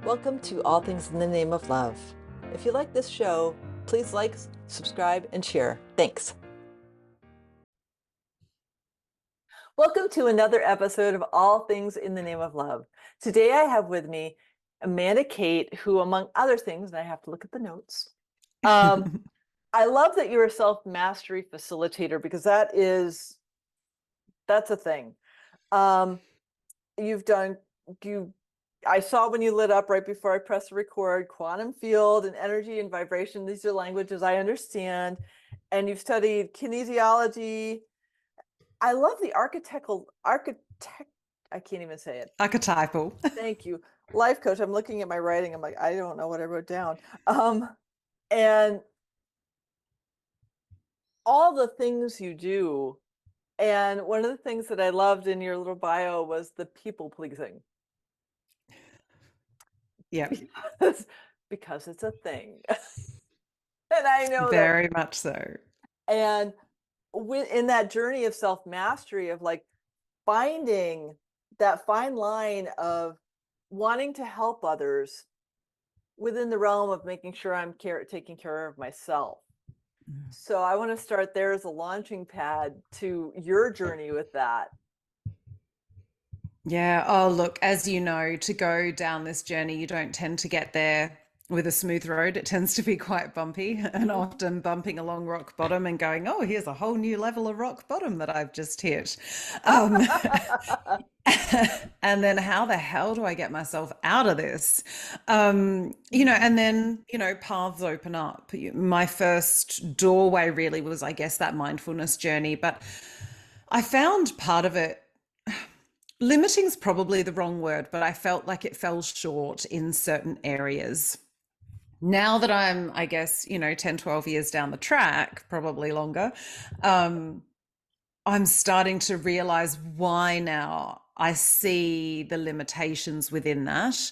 Welcome to All Things in the Name of Love. If you like this show, please like, subscribe, and share. Thanks. Welcome to another episode of All Things in the Name of Love. Today I have with me Amanda Kate, who, among other things, and I have to look at the notes. I love that you're a self-mastery facilitator because that's a thing. I saw when you lit up right before I pressed record, quantum field and energy and vibration. These are languages I understand. And you've studied kinesiology. I love the I can't even say it. Archetypal. Thank you. Life coach. I'm looking at my writing. I'm like, I don't know what I wrote down. And all the things you do. And one of the things that I loved in your little bio was the people pleasing. Yeah. Because it's a thing. And I know very much so. And in that journey of self-mastery of like finding that fine line of wanting to help others within the realm of making sure I'm taking care of myself. So I want to start there as a launching pad to your journey with that. Yeah. Oh, look, as you know, to go down this journey, you don't tend to get there with a smooth road. It tends to be quite bumpy and often bumping along rock bottom and going, oh, here's a whole new level of rock bottom that I've just hit. And then how the hell do I get myself out of this? And then, paths open up. My first doorway really was, I guess, that mindfulness journey. But I found part of it, limiting is probably the wrong word, but I felt like it fell short in certain areas. Now that I'm, I guess, 10, 12 years down the track, probably longer, I'm starting to realize why now I see the limitations within that.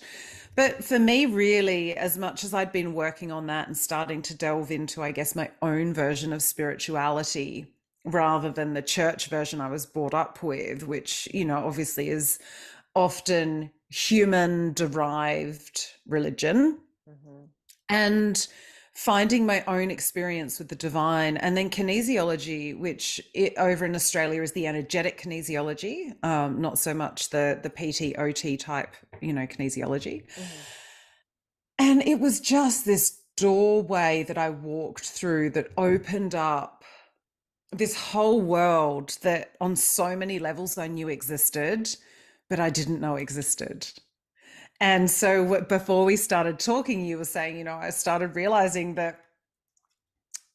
But for me, really, as much as I'd been working on that and starting to delve into, I guess, my own version of spirituality, rather than the church version I was brought up with, which, obviously is often human derived religion. Mm-hmm. And finding my own experience with the divine, and then kinesiology, which over in Australia is the energetic kinesiology, not so much the PT OT type, kinesiology. Mm-hmm. And it was just this doorway that I walked through that opened up this whole world that on so many levels I knew existed, but I didn't know existed. And so before we started talking, you were saying, I started realizing that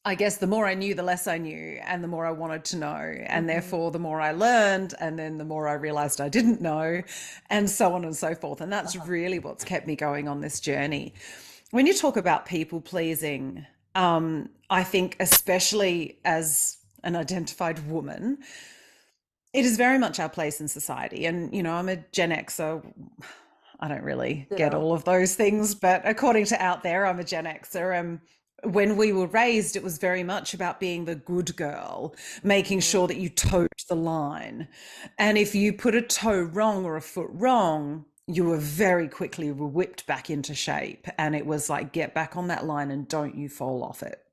I guess the more I knew, the less I knew, and the more I wanted to know. And therefore, the more I learned, and then the more I realized I didn't know, and so on and so forth. And that's really what's kept me going on this journey. When you talk about people pleasing, I think especially as an identified woman, it is very much our place in society. And, I'm a Gen Xer. I don't really get all of those things, but according to out there, I'm a Gen Xer. And when we were raised, it was very much about being the good girl, making sure that you toed the line. And if you put a toe wrong or a foot wrong, you were very quickly whipped back into shape. And it was like, get back on that line and don't you fall off it.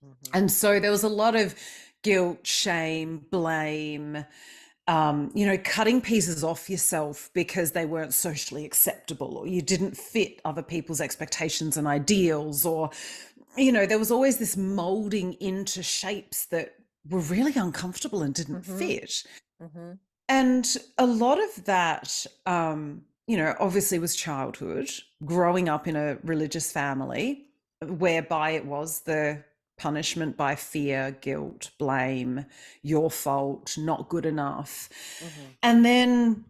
Mm-hmm. And so there was a lot of guilt, shame, blame, cutting pieces off yourself because they weren't socially acceptable, or you didn't fit other people's expectations and ideals, or, there was always this molding into shapes that were really uncomfortable and didn't fit. Mm-hmm. And a lot of that, obviously was childhood, growing up in a religious family, whereby it was the punishment by fear, guilt, blame, your fault, not good enough. Mm-hmm. And then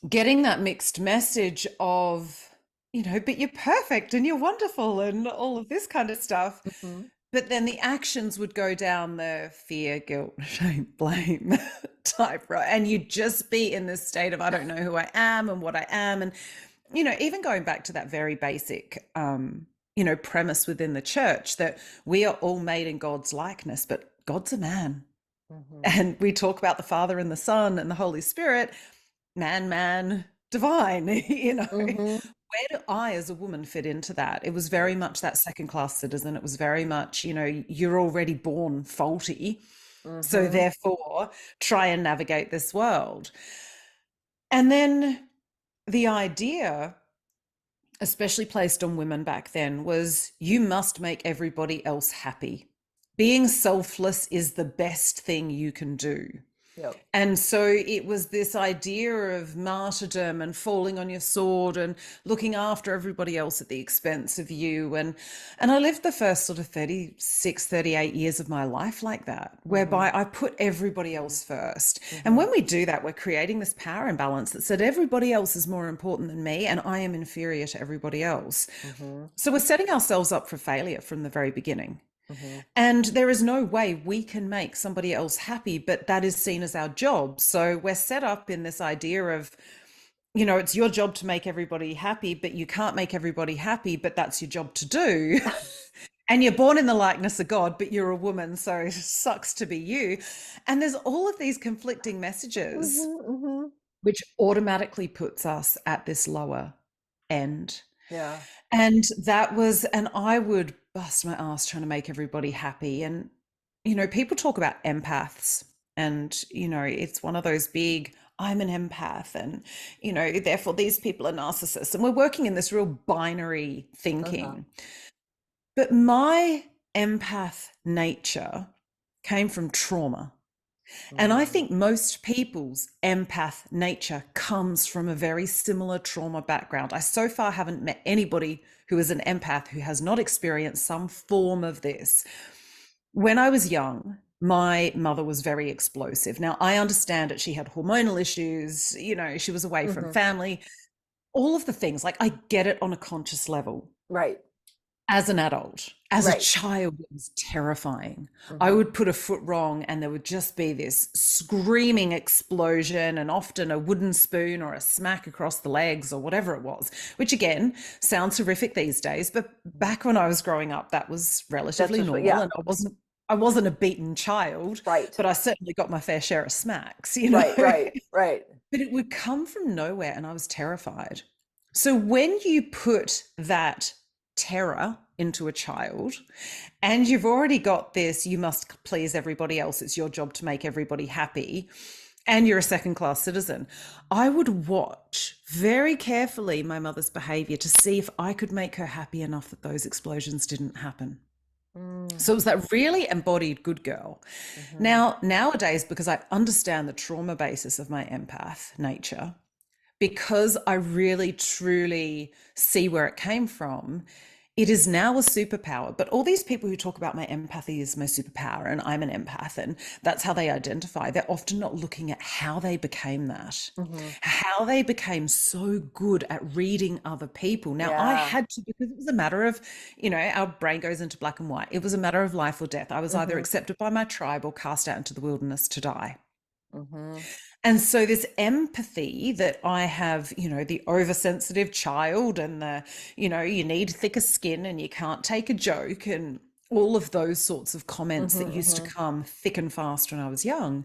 getting that mixed message of, but you're perfect and you're wonderful and all of this kind of stuff. Mm-hmm. But then the actions would go down the fear, guilt, shame, blame type, right? And you'd just be in this state of, I don't know who I am and what I am. And, even going back to that very basic, premise within the church that we are all made in God's likeness, but God's a man. Mm-hmm. And we talk about the Father and the Son and the Holy Spirit, man, divine, you know. Mhm. Where do I, as a woman, fit into that? It was very much that second class citizen. It was very much, you know, you're already born faulty. So Mhm. therefore, try and navigate this world. And then the idea, especially placed on women back then, was you must make everybody else happy. Being selfless is the best thing you can do. Yep. And so it was this idea of martyrdom and falling on your sword and looking after everybody else at the expense of you. And I lived the first sort of 36, 38 years of my life like that, whereby Mhm. I put everybody else first. And Mhm. when we do that, we're creating this power imbalance that said everybody else is more important than me and I am inferior to everybody else. Mhm. So we're setting ourselves up for failure from the very beginning. Mhm. And there is no way we can make somebody else happy, but that is seen as our job. So we're set up in this idea of, you know, it's your job to make everybody happy, but you can't make everybody happy, but that's your job to do. And you're born in the likeness of God, but you're a woman, so it sucks to be you. And there's all of these conflicting messages, Mhm. Mhm. which automatically puts us at this lower end. Yeah. And that was, and I would bust my ass trying to make everybody happy. And, you know, people talk about empaths, and, you know, it's one of those big, I'm an empath, and, you know, therefore these people are narcissists. And we're working in this real binary Uh-huh. thinking. But my empath nature came from trauma. And I Mm. think most people's empath nature comes from a very similar trauma background. I so far haven't met anybody who is an empath who has not experienced some form of this. When I was young, my mother was very explosive. Now, I understand that she had hormonal issues, you know, she was away from Mhm. family, all of the things. Like, I get it on a conscious level. Right. As an adult, as a Right. child, it was terrifying. I Mhm. would put a foot wrong and there would just be this screaming explosion, and often a wooden spoon or a smack across the legs or whatever it was, which again sounds horrific these days. But Mhm. back when I was growing up, that was That's relatively just what, normal. yeah. And I wasn't a beaten child, Right. but I certainly got my fair share of smacks, you know. Right. Right. Right. But it would come from nowhere and I was terrified. So when you put that terror into a child and you've already got this, you must please everybody else, it's your job to make everybody happy, and you're a second class citizen, I would watch very carefully my mother's behavior to see if I could make her happy enough that those explosions didn't happen. Mm. So it was that really embodied good girl. Mhm. Now, nowadays, because I understand the trauma basis of my empath nature, because I really truly see where it came from, it is now a superpower. But all these people who talk about my empathy is my superpower and I'm an empath and that's how they identify, they're often not looking at how they became that, Mhm. how they became so good at reading other people. Now, I Yeah. had to, because it was a matter of, you know, our brain goes into black and white. It was a matter of life or death. I was either Mhm. accepted by my tribe or cast out into the wilderness to die. Mhm. And so this empathy that I have, you know, the oversensitive child and the, you know, you need thicker skin and you can't take a joke and all of those sorts of comments Mhm. that used to Mhm. come thick and fast when I was young,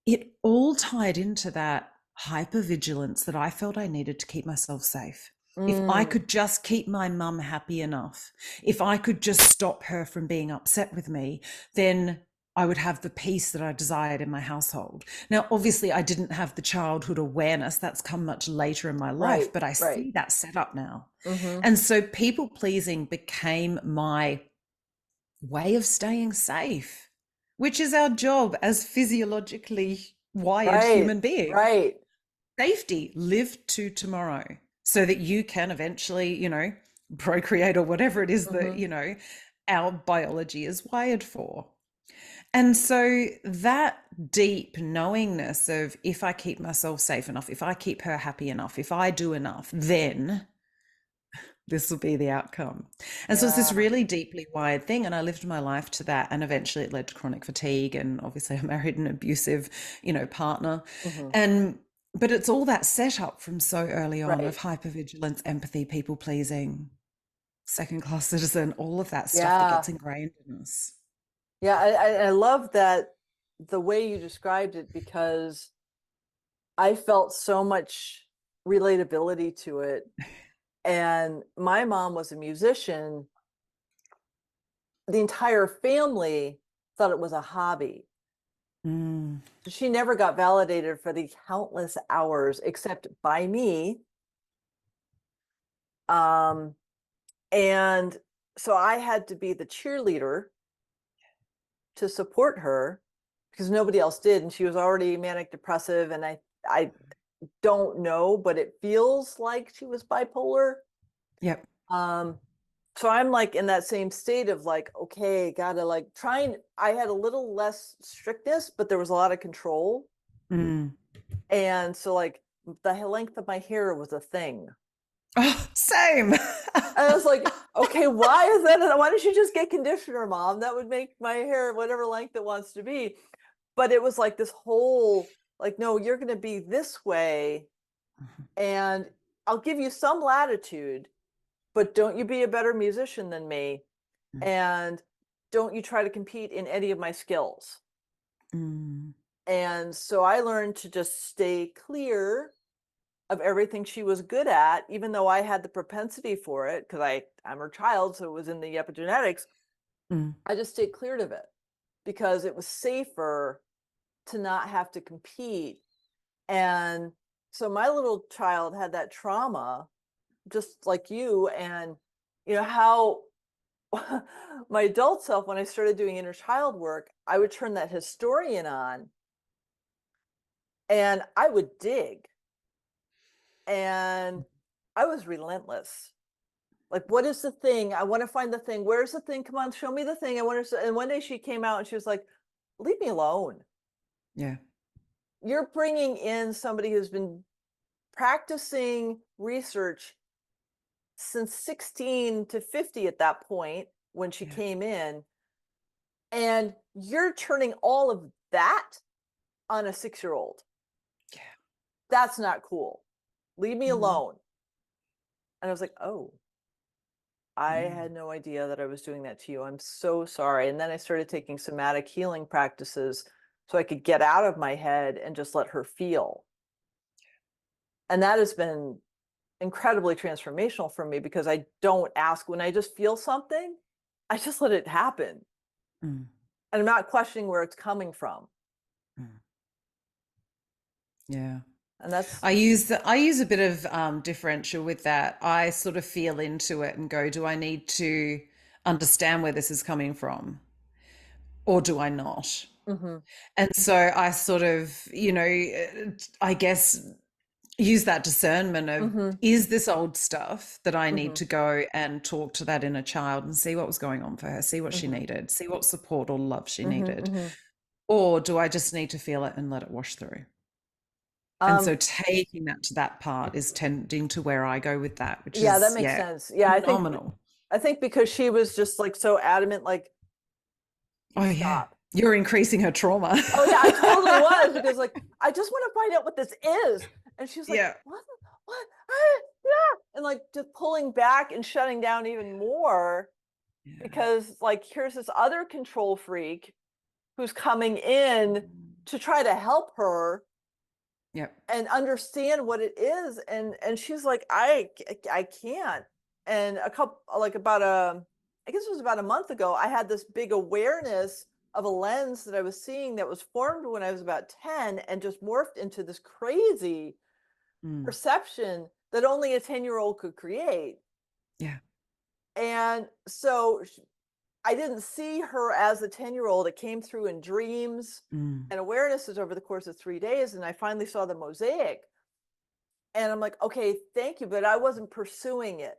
it all tied into that hypervigilance that I felt I needed to keep myself safe. If I Mm. could just keep my mum happy enough, if I could just stop her from being upset with me, then I would have the peace that I desired in my household. Now, obviously, I didn't have the childhood awareness. That's come much later in my life, Right. but I Right. see that set up now. Mhm. And so people pleasing became my way of staying safe, which is our job as physiologically wired Right. human beings. Right. Safety, live to tomorrow so that you can eventually, you know, procreate or whatever it is that, Mhm. you know, our biology is wired for. And so that deep knowingness of if I keep myself safe enough, if I keep her happy enough, if I do enough, then this will be the outcome. And so it's this Yeah. really deeply wired thing. And I lived my life to that. And eventually it led to chronic fatigue. And obviously I married an abusive, you know, partner. Mhm. And, but it's all that setup from so early on of Right. hypervigilance, empathy, people pleasing, second class citizen, all of that stuff that Yeah. gets ingrained in us. Yeah. I love that the way you described it because I felt so much. relatability to it. And my mom was a musician. The entire family thought it was a hobby. Mm. So she never got validated for the countless hours except by me. Um, and so I had to be the cheerleader to support her because nobody else did. And she was already manic depressive. And I don't know, but it feels like she was bipolar. Yep. Um, so I'm like in that same state of like, okay, gotta like trying. I had a little less strictness, but there was a lot of control. Mm. And so like the length of my hair was a thing. Oh, same. And I was like, okay, why is that? Why don't you just get conditioner, mom? That would make my hair whatever length it wants to be. But it was like this whole, like, no, you're going to be this way. And I'll give you some latitude, but don't you be a better musician than me. And don't you try to compete in any of my skills. Mm. And so I learned to just stay clear of everything she was good at, even though I had the propensity for it, because I'm her child, so it was in the epigenetics. Mm. I just stayed clear of it because it was safer to not have to compete. And so my little child had that trauma, just like you. And you know how my adult self, when I started doing inner child work, I would turn that historian on and I would dig. And I was relentless. Like, what is the thing? I want to find the thing. Where's the thing? Come on, show me the thing. I want to. And one day she came out and she was like, leave me alone. Yeah. You're bringing in somebody who's been practicing research since 16 to 50 at that point when she Yeah. came in. And you're turning all of that on a 6-year-old. Yeah. That's not cool. Leave me Mm. alone. And I was like, oh, I Mm. had no idea that I was doing that to you. I'm so sorry. And then I started taking somatic healing practices so I could get out of my head and just let her feel. And that has been incredibly transformational for me because I don't ask when I just feel something, I just let it happen. Mm. And I'm not questioning where it's coming from. Mm. Yeah. And that's, I use a bit of differential with that. I sort of feel into it and go, do I need to understand where this is coming from, or do I not? mm-hmm, And so I sort of, I guess use that discernment of, mm-hmm, is this old stuff that I need mm-hmm, to go and talk to that inner child and see what was going on for her, see what she mm-hmm, needed, see what support or love she mm-hmm, needed, mm-hmm. or do I just need to feel it and let it wash through? And Um, so taking that to that part is tending to where I go with that, which yeah, that is, makes yeah, sense. Yeah, phenomenal. I think because she was just like so adamant, like, Oh, yeah. stop. You're increasing her trauma. Oh yeah, I totally was because like I just want to find out what this is. And she was like, Yeah. what? What? Ah, yeah. And like just pulling back and shutting down even more Yeah. because like here's this other control freak who's coming in to try to help her Yep. and understand what it is. And she's like, I can't. And a couple like about a I guess it was about a month ago, I had this big awareness of a lens that I was seeing that was formed when I was about 10 and just morphed into this crazy Mm. perception that only a 10-year-old could create. Yeah. And so I didn't see her as a 10-year-old. It came through in dreams Mm. and awarenesses over the course of 3 days. And I finally saw the mosaic. And I'm like, okay, thank you. But I wasn't pursuing it.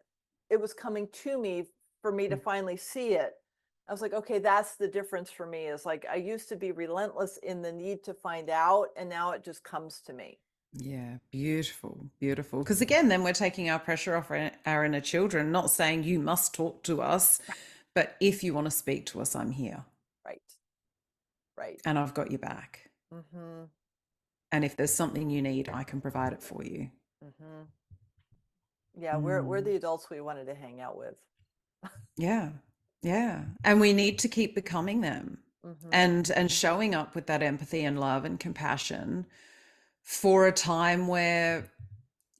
It was coming to me for me to Mm. finally see it. I was like, okay, that's the difference for me is like I used to be relentless in the need to find out. And now it just comes to me. Yeah, beautiful, beautiful. Because again, then we're taking our pressure off our inner children, not saying you must talk to us, but if you want to speak to us, I'm here Right. Right. and I've got your back. Mm-hmm. And if there's something you need, I can provide it for you. Mm-hmm. Yeah, we're Mm. the adults we wanted to hang out with. Yeah. Yeah. And we need to keep becoming them Mm-hmm. and showing up with that empathy and love and compassion for a time where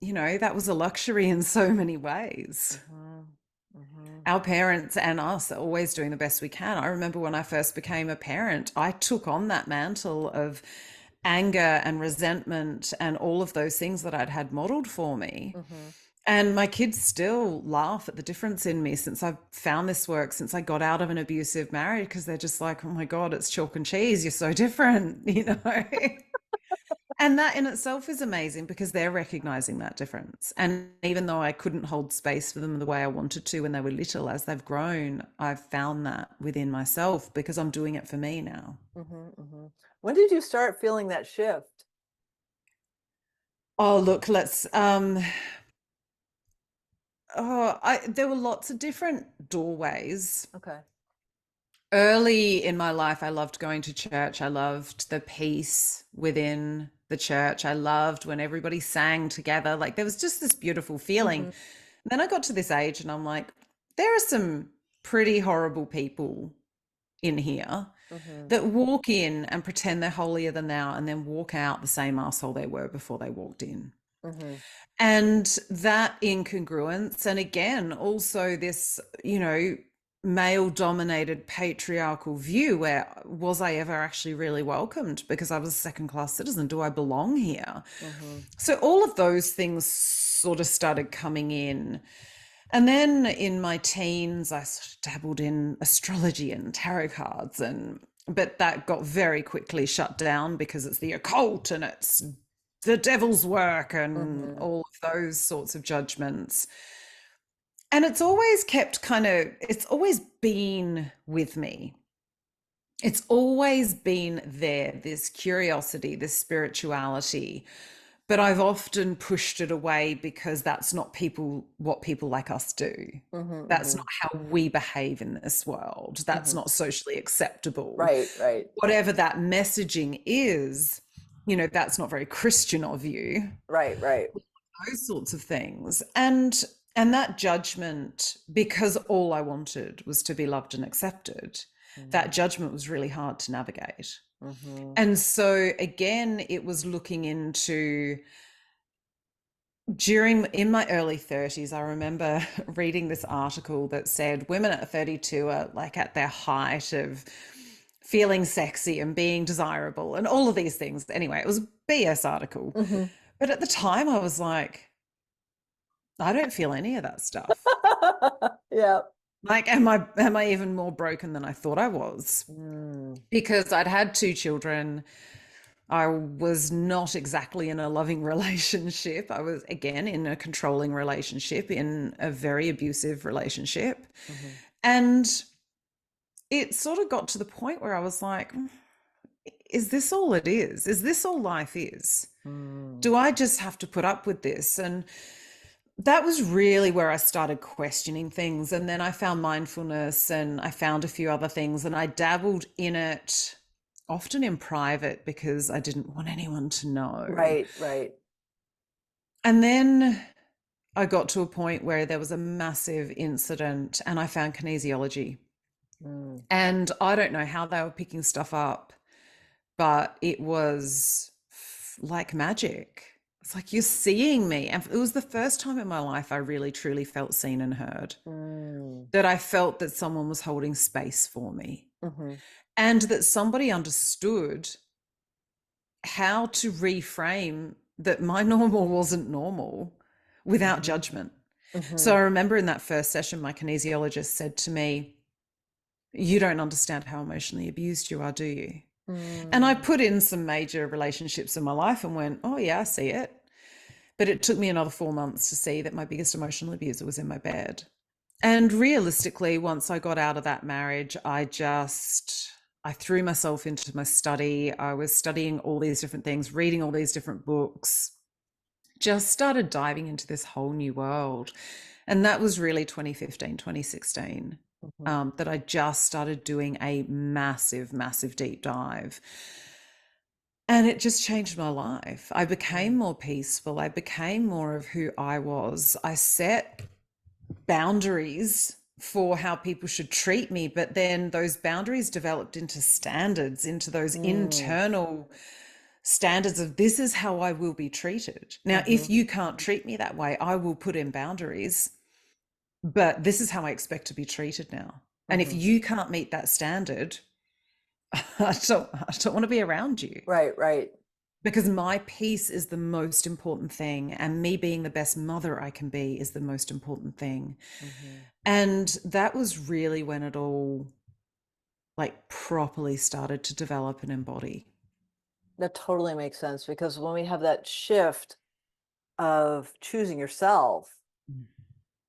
that was a luxury in so many ways. Mm-hmm. Mm-hmm. Our parents and us are always doing the best we can. I remember when I first became a parent, I took on that mantle of anger and resentment and all of those things that I'd had modeled for me. Mm-hmm. And my kids still laugh at the difference in me since I've found this work, since I got out of an abusive marriage, because they're just like, oh my God, it's chalk and cheese. You're so different, And that in itself is amazing because they're recognizing that difference. And even though I couldn't hold space for them the way I wanted to when they were little, as they've grown, I've found that within myself because I'm doing it for me now. Mm-hmm. Mm-hmm. When did you start feeling that shift? Oh, look, there were lots of different doorways. Okay. Early in my life, I loved going to church. I loved the peace within the church. I loved when everybody sang together. Like there was just this beautiful feeling. Mm-hmm. Then I got to this age and I'm like, there are some pretty horrible people in here Mm-hmm. that walk in and pretend they're holier than thou and then walk out the same asshole they were before they walked in. Mm-hmm. And that incongruence, and again, also this, male dominated patriarchal view where was I ever actually really welcomed because I was a second class citizen? Do I belong here? Mm-hmm. So all of those things sort of started coming in. And then in my teens, I sort of dabbled in astrology and tarot cards, but that got very quickly shut down because it's the occult and it's the devil's work and Mm-hmm. all of those sorts of judgments. And it's always it's always been with me. It's always been there, this curiosity, this spirituality. But I've often pushed it away because that's not what people like us do. That's Mm-hmm. not how we behave in this world. That's Mm-hmm. not socially acceptable. Right, right, Whatever that messaging is, that's not very Christian of you, right, right. those sorts of things. And that judgment, because all I wanted was to be loved and accepted, that Mm-hmm. judgment was really hard to navigate. Mm-hmm. And so again, it was looking into in my early 30s, I remember reading this article that said women at 32 are like at their height of feeling sexy and being desirable and all of these things. Anyway, it was a BS article. Mm-hmm. But at the time I was like, I don't feel any of that stuff. Yeah. Like, am I even more broken than I thought I was? Mm. Because I'd had two children. I was not exactly in a loving relationship. I was, again, in a controlling relationship, in a very abusive relationship. Mm-hmm. And it sort of got to the point where I was like, is this all it is? Is this all life is? Mm. Do I just have to put up with this? And that was really where I started questioning things. And then I found mindfulness and I found a few other things and I dabbled in it often in private because I didn't want anyone to know. Right, right. And then I got to a point where there was a massive incident and I found kinesiology. Mm. And I don't know how they were picking stuff up, but it was like magic. It's like you're seeing me. And it was the first time in my life I really truly felt seen and heard, Mm. that I felt that someone was holding space for me Mm-hmm. and that somebody understood how to reframe that my normal wasn't normal without Mm-hmm. judgment. Mm-hmm. So I remember in that first session, my kinesiologist said to me, "You don't understand how emotionally abused you are, do you?" And I Mm. put in some major relationships in my life and went, oh, yeah, I see it. But it took me another 4 months to see that my biggest emotional abuser was in my bed. And realistically, once I got out of that marriage, I threw myself into my study. I was studying all these different things, reading all these different books, just started diving into this whole new world. And that was really 2015, 2016, Mm-hmm. that I just started doing a massive, massive deep dive. And it just changed my life. I became more peaceful. I became more of who I was. I set boundaries for how people should treat me, but then those boundaries developed into standards, into those Mm. internal standards of this is how I will be treated. Now, Mm-hmm. if you can't treat me that way, I will put in boundaries, but this is how I expect to be treated now. And if Mm-hmm. you can't meet that standard, I don't want to be around you, Right, right. because my peace is the most important thing. And me being the best mother I can be is the most important thing. Mm-hmm. And that was really when it all like properly started to develop and embody. That totally makes sense because when we have that shift of choosing yourself,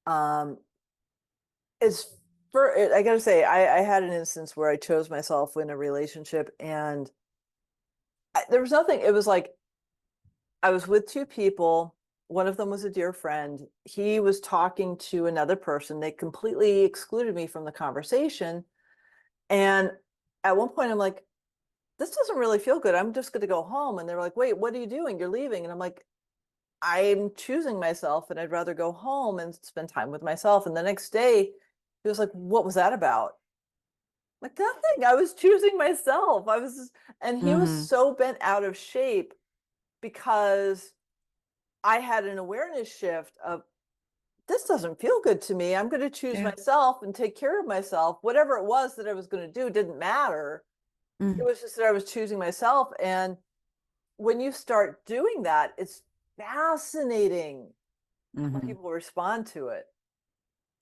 um, it's I gotta say, I had an instance where I chose myself in a relationship and there was nothing, it was like I was with two people. One of them was a dear friend. He was talking to another person. They completely excluded me from the conversation. And at one point, I'm like, this doesn't really feel good. I'm just going to go home. And they're like, wait, what are you doing? You're leaving. And I'm like, I'm choosing myself and I'd rather go home and spend time with myself. And the next day, he was like, what was that about? Like, nothing. I was choosing myself. And he was Mm-hmm. so bent out of shape because I had an awareness shift of this doesn't feel good to me. I'm going to choose Yeah. myself and take care of myself. Whatever it was that I was going to do didn't matter. It Mm. was just that I was choosing myself. And when you start doing that, it's fascinating how Mm-hmm. people respond to it.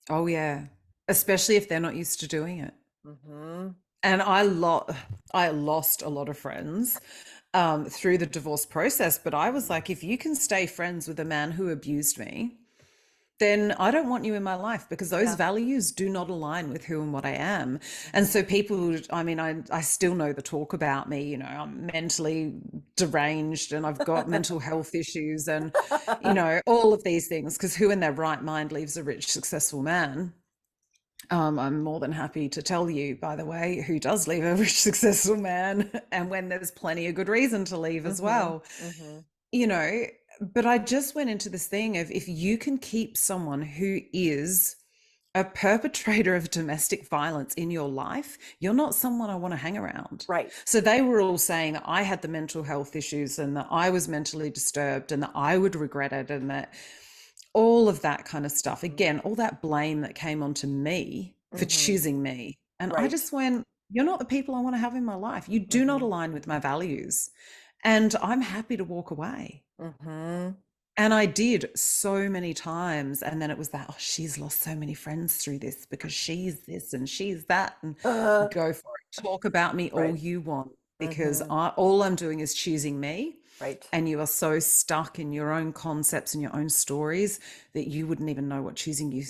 Oh, yeah. Especially if they're not used to doing it. Mm-hmm. And I lost a lot of friends through the divorce process. But I was like, if you can stay friends with a man who abused me, then I don't want you in my life, because those Yeah. values do not align with who and what I am. And Mm-hmm. so people, I mean, I still know the talk about me, you know, I'm mentally deranged and I've got mental health issues and, you know, all of these things, because who in their right mind leaves a rich, successful man? I'm more than happy to tell you, by the way, who does leave a rich, successful man, and when there's plenty of good reason to leave as Mm-hmm. well. Mm-hmm. You know, but I just went into this thing of, if you can keep someone who is a perpetrator of domestic violence in your life, you're not someone I want to hang around. Right. So they were all saying that I had the mental health issues and that I was mentally disturbed and that I would regret it and that all of that kind of stuff. Mm-hmm. Again, all that blame that came onto me for Mm-hmm. choosing me. And I Right. just went, you're not the people I want to have in my life. You do not Mm-hmm. align with my values. And I'm happy to walk away. Mm-hmm. And I did so many times. And then it was that, oh, she's lost so many friends through this because she's this and she's that. And Uh, go for it. Talk about me all right. you want, because Mm-hmm. all I'm doing is choosing me. Right. And you are so stuck in your own concepts and your own stories that you wouldn't even know what choosing you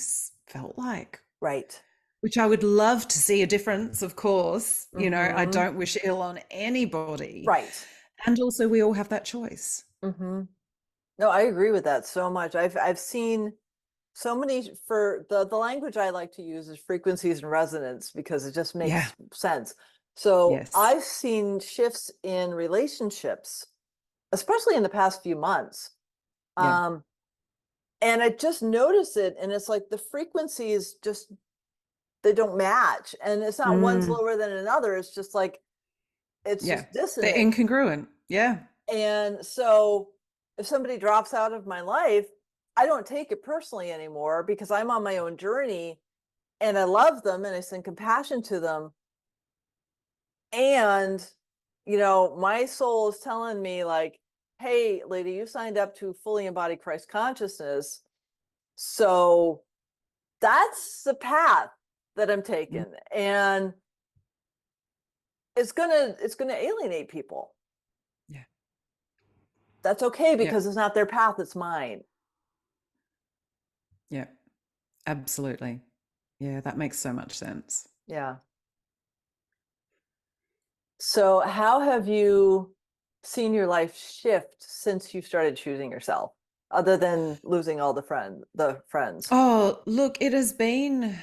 felt like. Right. Which I would love to see a difference, of course. You know, I Mm-hmm. don't wish ill on anybody. Right. And also, we all have that choice. Mm-hmm. No, I agree with that so much. I've seen so many, for the language I like to use is frequencies and resonance because it just Yeah. makes sense. So Yes. I've seen shifts in relationships, especially in the past few months. Yeah. Um, and I just notice it, and it's like the frequencies just they don't match. And it's not one's Mm, lower than another. It's just like it's yeah. just They're dissonant. incongruent. Yeah. And so if somebody drops out of my life, I don't take it personally anymore because I'm on my own journey and I love them and I send compassion to them. And, my soul is telling me, like, hey, lady, you signed up to fully embody Christ consciousness. So that's the path that I'm Mm, taking. And it's gonna alienate people. yeah. That's okay Yeah. because it's not their path, it's mine. Yeah. Absolutely. Yeah. That makes so much sense. Yeah. So, how have you seen your life shift since you started choosing yourself, other than losing all the friends? Oh, look, it has been,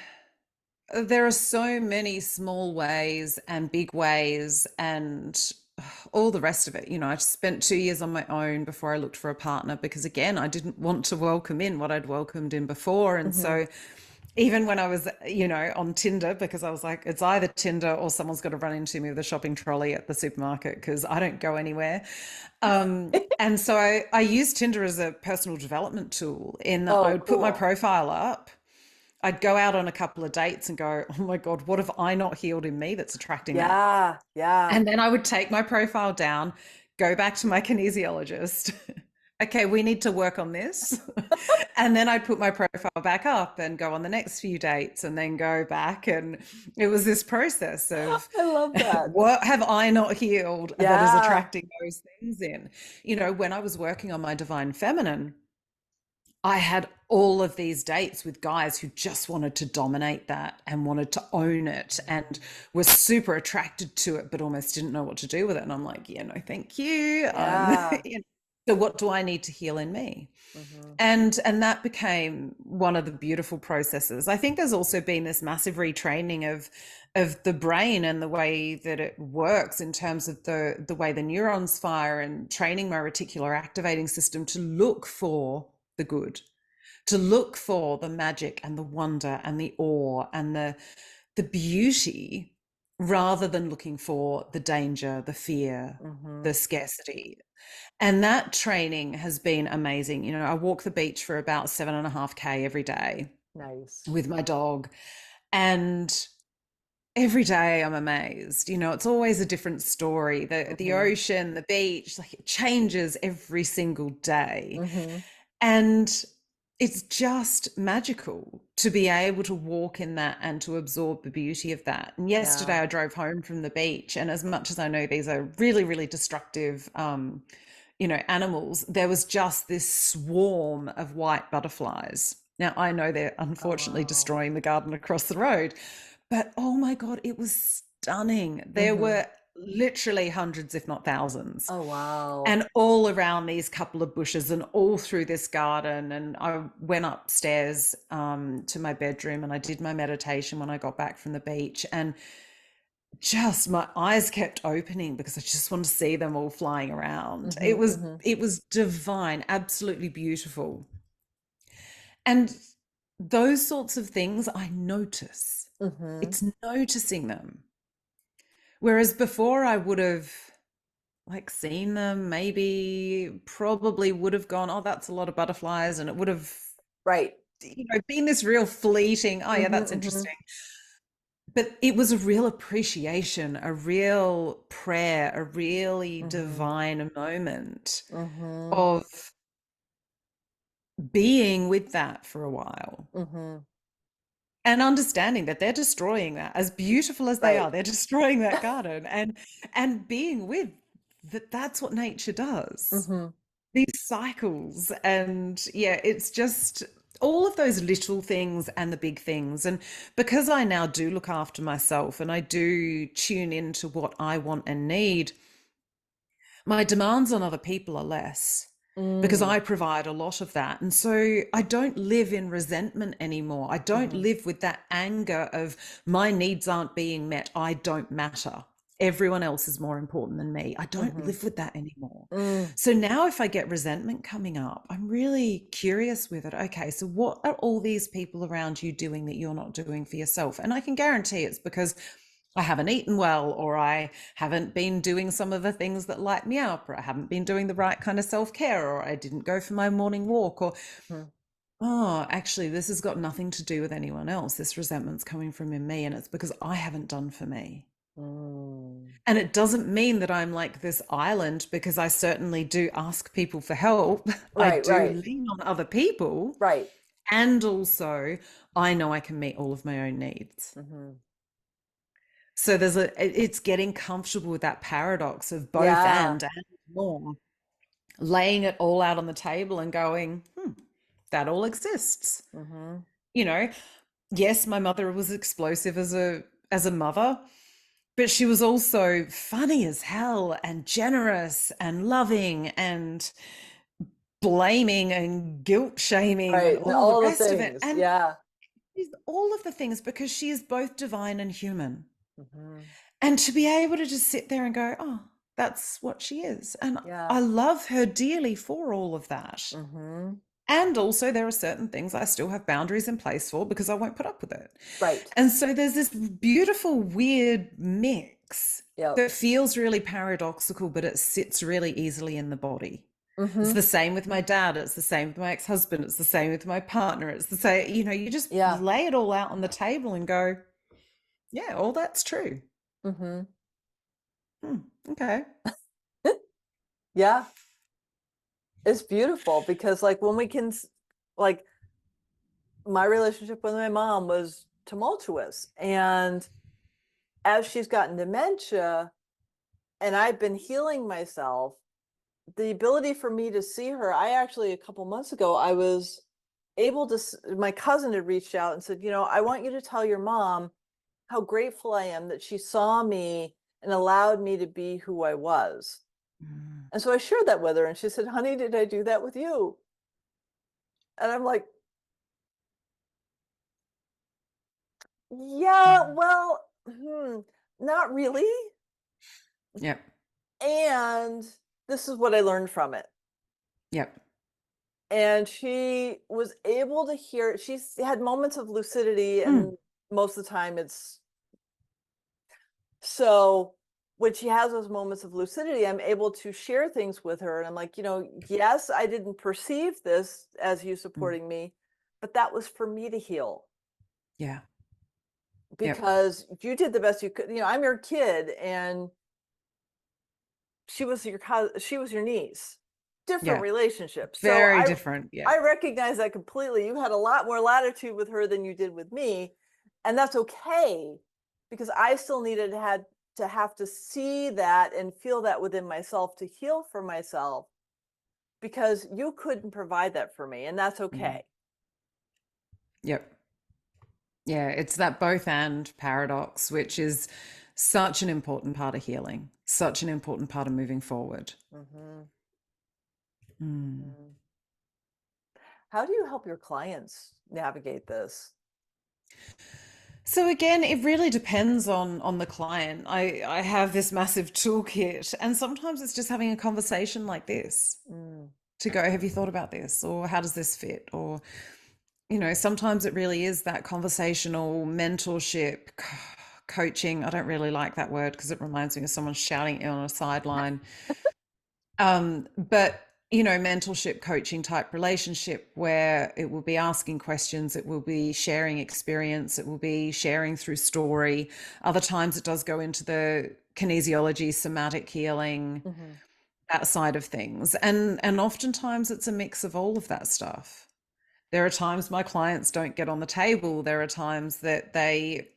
there are so many small ways and big ways and all the rest of it. You know, I spent 2 years on my own before I looked for a partner because, again, I didn't want to welcome in what I'd welcomed in before. And Hmm. so even when I was, on Tinder, because I was like, it's either Tinder or someone's got to run into me with a shopping trolley at the supermarket because I don't go anywhere. And so I use Tinder as a personal development tool in that I Oh, would put my cool. profile up. I'd go out on a couple of dates and go, oh my God, what have I not healed in me that's attracting that? Yeah, yeah. And then I would take my profile down, go back to my kinesiologist. Okay, we need to work on this. And then I'd put my profile back up and go on the next few dates and then go back. And it was this process of I love that. what have I not healed that is Yeah. attracting those things in? When I was working on my divine feminine, I had all of these dates with guys who just wanted to dominate that and wanted to own it and were super attracted to it, but almost didn't know what to do with it. And I'm like, yeah, no, thank you. Yeah. So what do I need to heal in me? Hmm. And that became one of the beautiful processes. I think there's also been this massive retraining of the brain and the way that it works in terms of the way the neurons fire, and training my reticular activating system to look for the good, to look for the magic and the wonder and the awe and the beauty, rather than looking for the danger, the fear, Hmm. the scarcity. And that training has been amazing. I walk the beach for about 7.5K every day Nice. with my dog. And every day I'm amazed. It's always a different story. The Hmm. ocean, the beach, like, it changes every single day. Hmm. And it's just magical to be able to walk in that and to absorb the beauty of that. And yesterday Yeah. I drove home from the beach, and as much as I know these are really, really destructive, animals, there was just this swarm of white butterflies. Now, I know they're Oh, unfortunately wow. destroying the garden across the road, but oh my God, it was stunning. There Hmm. were literally hundreds, if not thousands, Oh, wow. and all around these couple of bushes and all through this garden. And I went upstairs to my bedroom and I did my meditation when I got back from the beach. And just my eyes kept opening because I just wanted to see them all flying around. Hmm. It was Hmm. it was divine, absolutely beautiful. And those sorts of things I notice. Hmm. It's noticing them. Whereas before I would have like seen them, maybe probably would have gone, oh, that's a lot of butterflies, and it would have, Right. been this real fleeting, oh yeah, Hmm. that's Hmm. interesting. But it was a real appreciation, a real prayer, a really Hmm. divine moment Hmm. of being with that for a while Hmm. and understanding that they're destroying that. As beautiful as they Right. are, they're destroying that garden, and being with that. That's what nature does. Hmm. These cycles. And yeah, it's just all of those little things and the big things. And because I now do look after myself and I do tune into what I want and need, my demands on other people are less because Mm. I provide a lot of that. And so I don't live in resentment anymore. I don't Hmm. live with that anger of my needs aren't being met. I don't matter. Everyone else is more important than me. I don't Hmm. live with that anymore. Mm. So now if I get resentment coming up, I'm really curious with it. Okay, so what are all these people around you doing that you're not doing for yourself? And I can guarantee it's because I haven't eaten well, or I haven't been doing some of the things that light me up, or I haven't been doing the right kind of self care, or I didn't go for my morning walk, or, Hmm. oh, actually, this has got nothing to do with anyone else. This resentment's coming from in me, and it's because I haven't done for me. Mm. And it doesn't mean that I'm like this island, because I certainly do ask people for help. I Right, do right, lean on other people. right. And also, I know I can meet all of my own needs. Hmm. So it's getting comfortable with that paradox of both Yeah. and more, laying it all out on the table and going, that all exists. Hmm. You know, yes, my mother was explosive as a mother, but she was also funny as hell and generous and loving and blaming and guilt shaming and Right. And all the all the rest of it. things. And Yeah. she's all of the things because she is both divine and human. Hmm. And to be able to just sit there and go, oh, that's what she is. And Yeah. I love her dearly for all of that. Hmm. And also, there are certain things I still have boundaries in place for because I won't put up with it. Right. And so there's this beautiful, weird mix Yep. that feels really paradoxical, but it sits really easily in the body. It's Mm-hmm. the same with my dad. It's the same with my ex-husband. It's the same with my partner. It's the same, you just Yeah. lay it all out on the table and go, yeah, all that's true. Mm-hmm. Hmm, okay. Yeah. It's beautiful because like when we can like my relationship with my mom was tumultuous, and as she's gotten dementia and I've been healing myself, the ability for me to see her, I actually a couple months ago I was able to my cousin had reached out and said, I want you to tell your mom how grateful I am that she saw me and allowed me to be who I was. Mm, And so I shared that with her, and she said, honey, did I do that with you? And I'm like, yeah, mm. well, not really. Yep. And this is what I learned from it. Yep. And she was able to hear, she's had moments of lucidity, Mm, and most of the time it's so when she has those moments of lucidity, I'm able to share things with her. And I'm like, yes, I didn't perceive this as you mm. supporting me, but that was for me to heal Yeah. Yep. because you did the best you could. I'm your kid, and she was your niece. Different Yeah. relationship. So Very I different. Yeah. I recognize that completely. You had a lot more latitude with her than you did with me, and that's okay because I still needed had to have to see that and feel that within myself to heal for myself because you couldn't provide that for me, and that's Mm. okay. Yep. Yeah, it's that both and paradox, which is such an important part of healing, such an important part of moving forward. Mhm. Mm. Mhm. How do you help your clients navigate this? So again, it really depends on the client. I have this massive toolkit, and sometimes it's just having a conversation like this Mm. to go, have you thought about this? Or how does this fit? Or, sometimes it really is that conversational mentorship, coaching. I don't really like that word because it reminds me of someone shouting at you on a sideline. But mentorship coaching type relationship where it will be asking questions, it will be sharing experience, it will be sharing through story. Other times it does go into the kinesiology, somatic healing, Mhm. that side of things. And oftentimes it's a mix of all of that stuff. There are times my clients don't get on the table. There are times that they,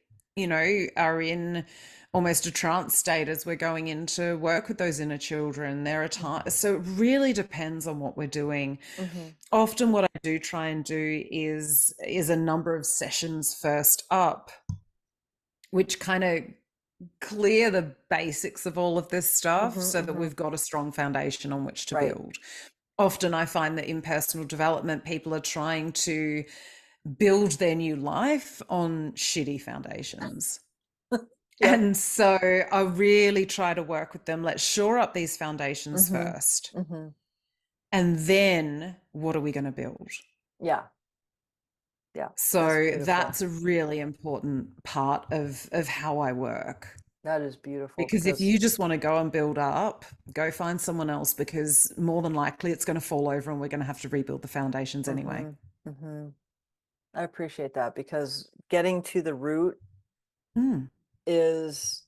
are in almost a trance state as we're going into work with those inner children. There are Mhm. times, so it really depends on what we're doing. Mhm. Often what I do try and do is a number of sessions first up, which kind of clear the basics of all of this stuff Mhm. so that Mhm. we've got a strong foundation on which to Right. build. Often I find that in personal development, people are trying to build their new life on shitty foundations. Yep. And so I really try to work with them. Let's shore up these foundations Mhm. first. Mhm. And then what are we going to build? Yeah. Yeah. That's So beautiful. that's a really important part of how I work. That is beautiful Because if because you just want to go and build up, go find someone else because more than likely it's going to fall over and we're going to have to rebuild the foundations anyway. mhm. Mhm. I appreciate that because getting to the root Mm, is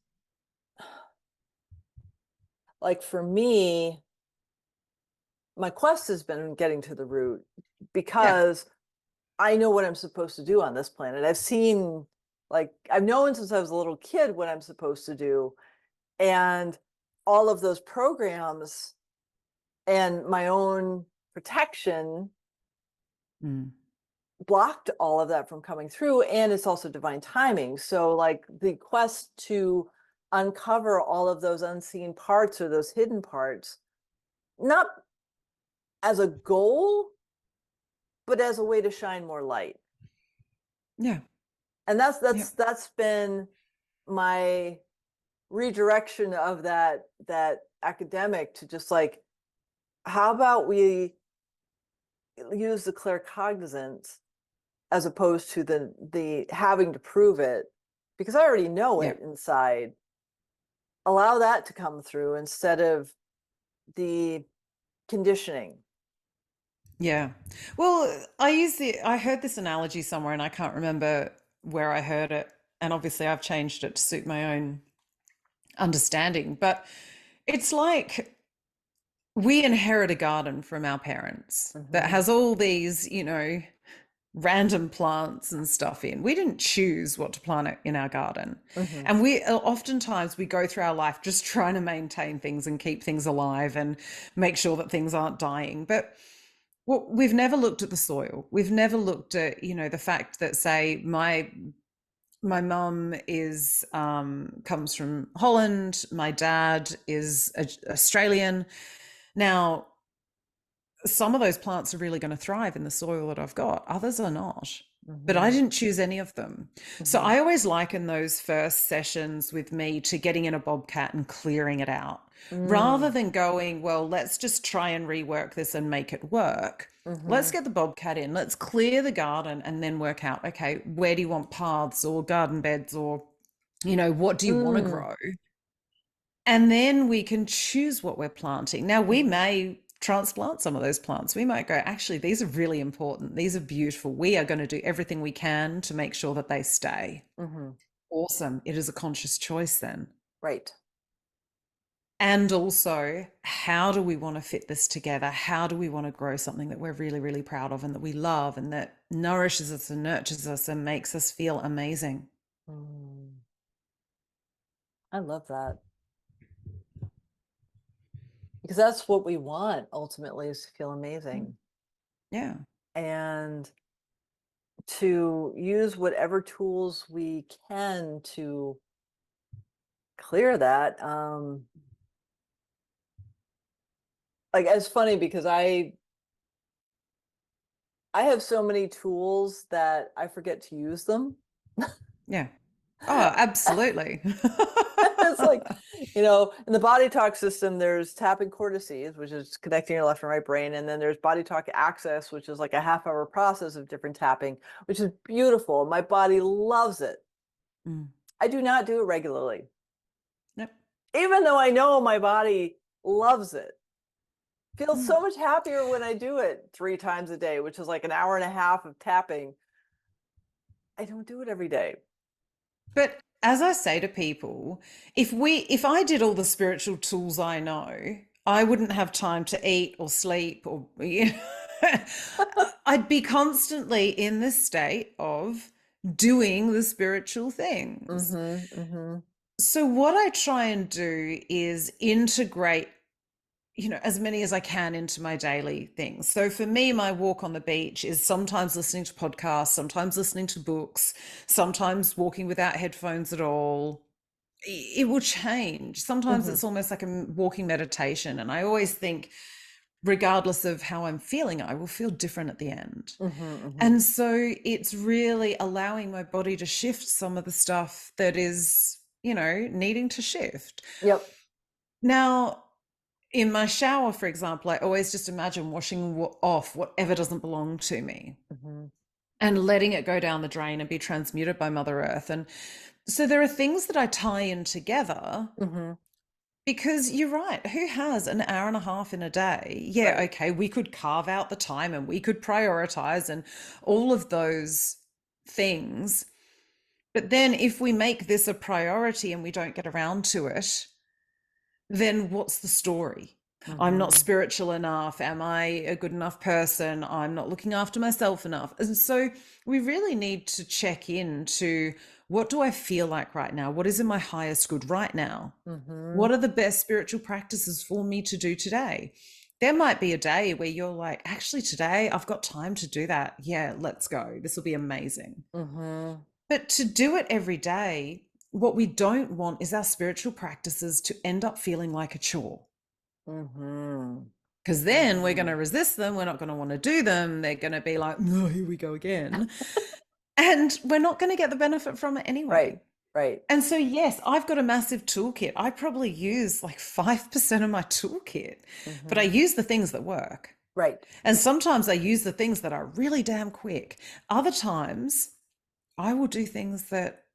like for me, my quest has been getting to the root yeah. because I know what I'm supposed to do on this planet. I've seen like I've known since I was a little kid what I'm supposed to do, and all of those programs and my own protection Mm, blocked all of that from coming through, and it's also divine timing. So like the quest to uncover all of those unseen parts or those hidden parts, not as a goal but as a way to shine more light. yeah. And that's Yeah. that's that's been my redirection of that academic to just like, how about we use the claircognizance as opposed to the having to prove it, because I already know Yeah. it inside. Allow that to come through instead of the conditioning. Yeah. Well, I heard this analogy somewhere and I can't remember where I heard it. And obviously I've changed it to suit my own understanding. But it's like we inherit a garden from our parents that Mm-hmm. has all these, random plants and stuff in. We didn't choose what to plant in our garden. Mm-hmm. And we oftentimes we go through our life just trying to maintain things and keep things alive and make sure that things aren't dying. But well, we've never looked at the soil. We've never looked at, the fact that, say, my mum is comes from Holland. My dad is Australian. Now, some of those plants are really going to thrive in the soil that I've got. Others are not. But I Mm-hmm. didn't choose any of them. So Mm-hmm. I always liken those first sessions with me to getting in a bobcat and clearing it out rather Mm. than going, well, let's just try and rework this and make it work. Let's Mm-hmm. get the bobcat in, let's clear the garden and then work out, okay, where do you want paths or garden beds or, what do you want to Mm. grow? And then we can choose what we're planting. Now, we Mm-hmm. may transplant some of those plants. We might go, actually, these are really important. These are beautiful. We are going to do everything we can to make sure that they stay. Mm-hmm. Awesome. It is a conscious choice then. Right. And also, how do we want to fit this together? How do we want to grow something that we're really, really proud of and that we love and that nourishes us and nurtures us and makes us feel amazing? Mm. I love that, because that's what we want ultimately, is to feel amazing Yeah. and to use whatever tools we can to clear that. Like, it's funny because I have so many tools that I forget to use them. Yeah. Oh, absolutely. It's like, in the body talk system, there's tapping cortices, which is connecting your left and right brain. And then there's body talk access, which is like a half-hour process of different tapping, which is beautiful. My body loves it. Mm. I do not do it regularly, Yep. even though I know my body loves it. Feels Mm. so much happier when I do it 3 times a day, which is like an hour and a half of tapping. I don't do it every day. But as I say to people, if I did all the spiritual tools I know, I wouldn't have time to eat or sleep or I'd be constantly in this state of doing the spiritual things. Mm-hmm. Mm-hmm. So what I try and do is integrate as many as I can into my daily things. So for me, my walk on the beach is sometimes listening to podcasts, sometimes listening to books, sometimes walking without headphones at all. It will change. Sometimes Mm-hmm. it's almost like a walking meditation. And I always think, regardless of how I'm feeling, I will feel different at the end. Mm-hmm. Mm-hmm. And so it's really allowing my body to shift some of the stuff that is, needing to shift. Yep. Now, in my shower, for example, I always just imagine washing off whatever doesn't belong to me Mm-hmm. and letting it go down the drain and be transmuted by Mother Earth. And so there are things that I tie in together Mm-hmm. because you're right. Who has an hour and a half in a day? Yeah, Right. okay, we could carve out the time and we could prioritize and all of those things. But then if we make this a priority and we don't get around to it, then what's the story? I'm not Mm-hmm. spiritual enough. Am I a good enough person? I'm not looking after myself enough. And so we really need to check in to, what do I feel like right now? What is in my highest good right now? Mm-hmm. What are the best spiritual practices for me to do today? There might be a day where you're like, actually, today I've got time to do that. Yeah, let's go. This will be amazing. Mm-hmm. But to do it every day, what we don't want is our spiritual practices to end up feeling like a chore. Mm-hmm. Because then we're going Mm-hmm. to resist them. We're not going to want to do them. They're going to be like, no, here we go again. And we're not going to get the benefit from it Right. anyway. Right. And so, yes, I've got a massive toolkit. I probably use like 5% of my toolkit, but I Mm-hmm. use the things that work. Right. And sometimes I use the things that are really damn quick. Other times I will do things that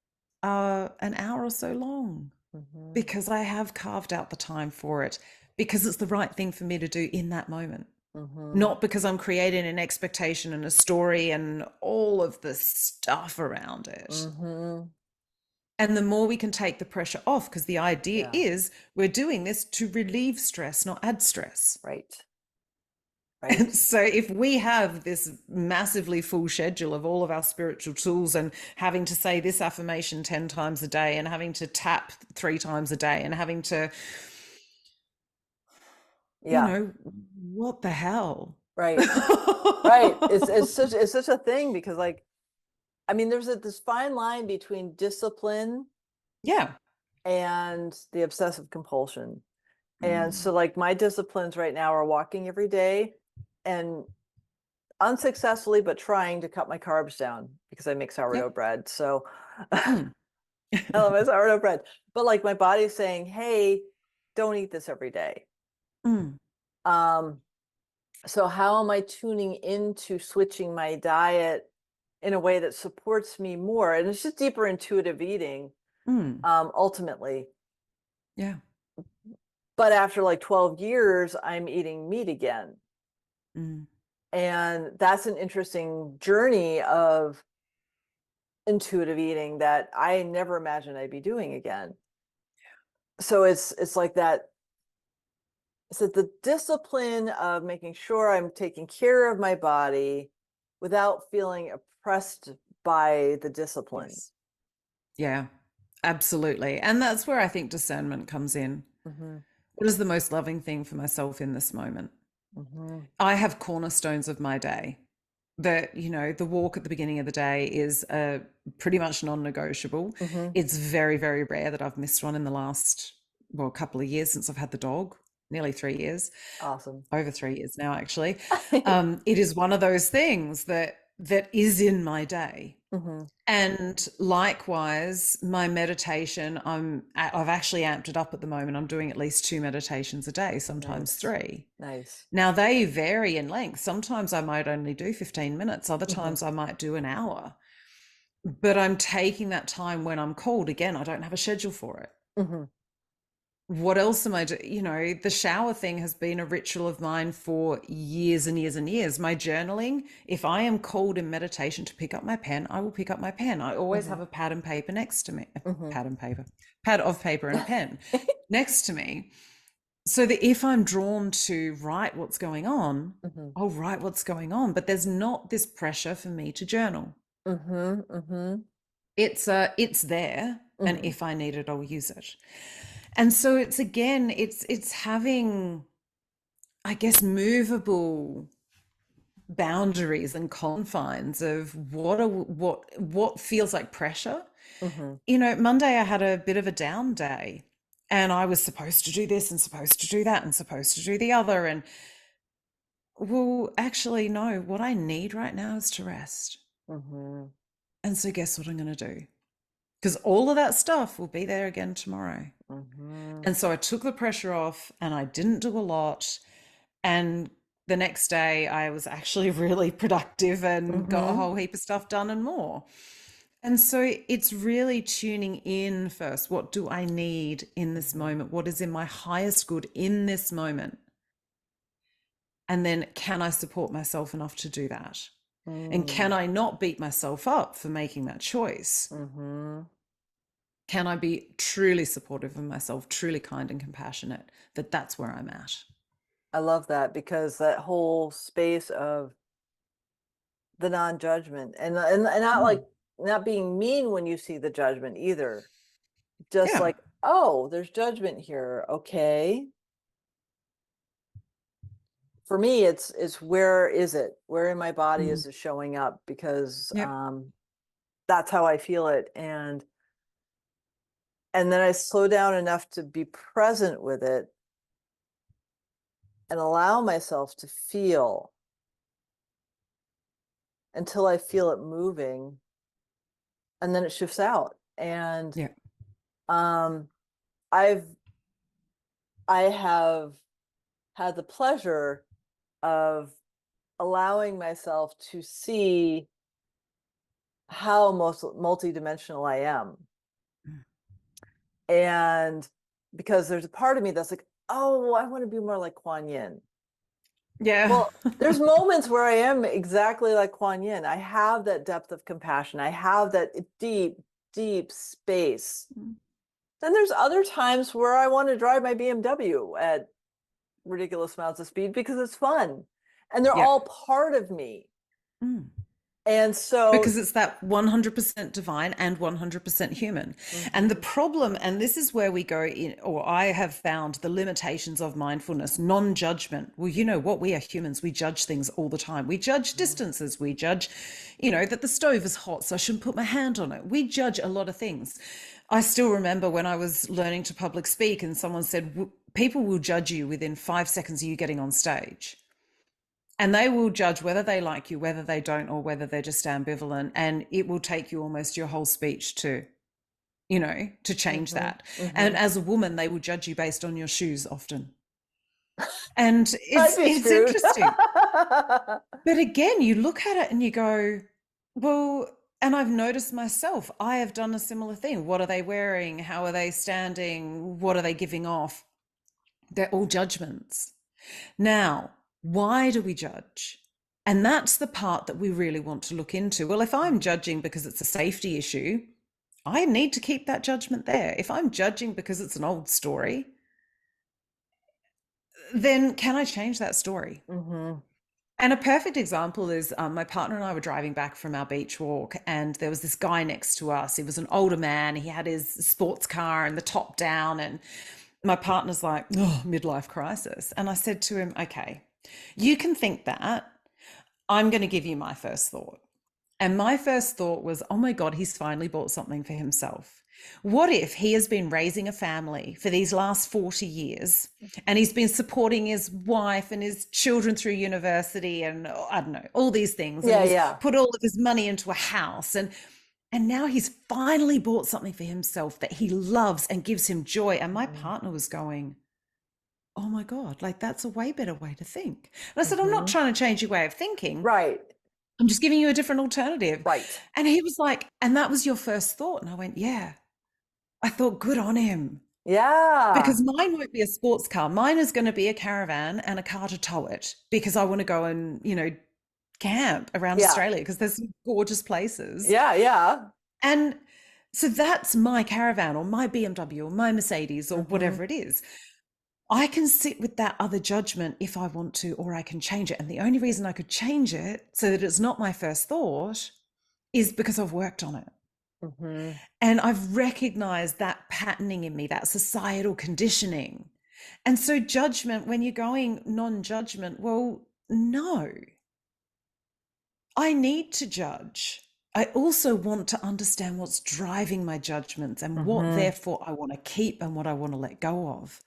are an hour or so long Mm-hmm. because I have carved out the time for it, because it's the right thing for me to do in that moment. Mm-hmm. Not because I'm creating an expectation and a story and all of the stuff around it. Mm-hmm. And the more we can take the pressure off, because the idea Yeah. is we're doing this to relieve stress, not add stress. Right. And Right. so if we have this massively full schedule of all of our spiritual tools and having to say this affirmation 10 times a day and having to tap 3 times a day and having to, Yeah. what the hell? Right. Right. It's such a thing because like, I mean, there's this fine line between discipline Yeah. and the obsessive compulsion. And Mm. so like my disciplines right now are walking every day and unsuccessfully, but trying to cut my carbs down because I make sourdough Yep. bread. So I Mm. love my sourdough bread. But like my body's saying, hey, don't eat this every day. Mm. Um, so how am I tuning into switching my diet in a way that supports me more? And it's just deeper intuitive eating, Mm. ultimately. Yeah. But after like 12 years, I'm eating meat again. Mm. And that's an interesting journey of intuitive eating that I never imagined I'd be doing again. So it's like that. So the discipline of making sure I'm taking care of my body without feeling oppressed by the discipline. Yes. Yeah, absolutely. And that's where I think discernment comes in. Hmm. What is the most loving thing for myself in this moment? Hmm. I have cornerstones of my day that, the walk at the beginning of the day is pretty much non-negotiable. Hmm. It's very, very rare that I've missed one in the last, well, couple of years since I've had the dog, nearly 3 years, Awesome. over 3 years now, actually. It is one of those things that is in my day. Hmm. And likewise, my meditation, I've actually amped it up at the moment. I'm doing at least 2 meditations a day, sometimes Nice. 3. Nice. Now they vary in length. Sometimes I might only do 15 minutes, other Hmm. times I might do an hour. But I'm taking that time when I'm called. Again, I don't have a schedule for it. Hmm. What else am I doing? The shower thing has been a ritual of mine for years and years and years. My journaling, if I am called in meditation to pick up my pen, I will pick up my pen. I always Hmm. have a pad and paper next to me, a Hmm. pad of paper and a pen next to me. So that if I'm drawn to write what's going on, Hmm. I'll write what's going on. But there's not this pressure for me to journal. Hmm. Hmm. It's there, and Hmm. if I need it, I'll use it. And so it's having, I guess, movable boundaries and confines of what feels like pressure. Hmm. Monday I had a bit of a down day, and I was supposed to do this and supposed to do that and supposed to do the other. And well, actually, no, what I need right now is to rest. Hmm. And so guess what I'm going to do? Because all of that stuff will be there again tomorrow. Hmm. And so I took the pressure off and I didn't do a lot. And the next day I was actually really productive and got a Hmm. whole heap of stuff done and more. And so it's really tuning in first. What do I need in this Hmm. moment? What is in my highest good in this moment? And then can I support myself enough to do that? And can I not beat myself up for making that choice? Hmm. Can I be truly supportive of myself, truly kind and compassionate, that that's where I'm at? I love that because that whole space of the non-judgment and not like Mm. not being mean when you see the judgment either. Just Yeah. like, oh, there's judgment here. Okay. For me, it's where is it? Where in my body Mm. is it showing up? Because Yep. that's how I feel it. And then I slow down enough to be present with it and allow myself to feel until I feel it moving, and then it shifts out. And Yeah. um I've I have had the pleasure of allowing myself to see how most multidimensional I am. Mm. And because there's a part of me that's like, oh, I want to be more like Kuan Yin. Yeah. Well, there's moments where I am exactly like Kuan Yin. I have that depth of compassion. I have that deep, deep space. Mm. Then there's other times where I want to drive my BMW at ridiculous amounts of speed because it's fun. And they're Yeah. all part of me. Mm. And so, Because it's that 100% divine and 100% human. And the mhm, problem, and this is where we go in, or I have found the limitations of mindfulness, non judgment. Well, you know what? We are humans. We judge things all the time. We judge mhm, distances. We judge, that the stove is hot, so I shouldn't put my hand on it. We judge a lot of things. I still remember when I was learning to public speak and someone said, people will judge you within 5 seconds of you getting on stage. And they will judge whether they like you, whether they don't, or whether they're just ambivalent. And it will take you almost your whole speech to change mhm, that. And mhm. as a woman, they will judge you based on your shoes often. And I'd it's be it's screwed. interesting. But again, you look at it and you go, well, and I've noticed myself, I have done a similar thing. What are they wearing? How are they standing? What are they giving off? They're all judgments. Now, why do we judge? And that's the part that we really want to look into. Well, if I'm judging because it's a safety issue, I need to keep that judgment there. If I'm judging because it's an old story, then can I change that story? Mhm. And a perfect example is my partner and I were driving back from our beach walk, and there was this guy next to us. He was an older man. He had his sports car and the top down. And my partner's like, oh, midlife crisis. And I said to him, okay, you can think that. I'm going to give you my first thought. And my first thought was, oh my God, he's finally bought something for himself. What if he has been raising a family for these last 40 years and he's been supporting his wife and his children through university and I don't know, all these things, and Yeah, he's yeah. put all of his money into a house, and now he's finally bought something for himself that he loves and gives him joy. And my Mhm, partner was going, oh my God, like that's a way better way to think. And I said, I'm not mhm. trying to change your way of thinking. Right, I'm just giving you a different alternative. right. And he was like, and that was your first thought? And I went, yeah. I thought, good on him. Yeah, Because mine won't be a sports car. Mine is going to be a caravan and a car to tow it because I want to go and, camp around yeah, Australia because there's some gorgeous places. yeah, yeah. And so that's my caravan or my BMW or my Mercedes or Mhm, whatever it is. I can sit with that other judgment if I want to, or I can change it. And the only reason I could change it so that it's not my first thought is because I've worked on it. mhm. And I've recognized that patterning in me, that societal conditioning. And so, judgment, when you're going non judgment, well, no, I need to judge. I also want to understand what's driving my judgments and what, Mhm, therefore, I want to keep and what I want to let go of.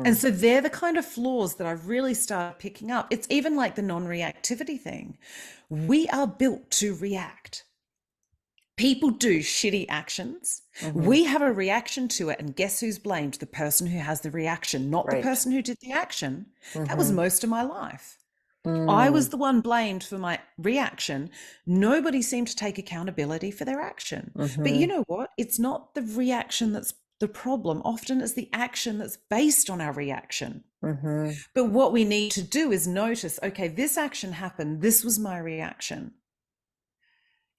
And mhm. so they're the kind of flaws that I've really started picking up. It's even like the non reactivity thing. We are built to react. People do shitty actions. Mhm. We have a reaction to it. And guess who's blamed? The person who has the reaction, not the Right. person who did the action. That was Mhm. most of my life. I was Mm. the one blamed for my reaction. Nobody seemed to take accountability for their action. But you Mhm. know what? It's not the reaction that's the problem. Often it's the action that's based on our reaction. Mhm. But what we need to do is notice, okay, this action happened. This was my reaction.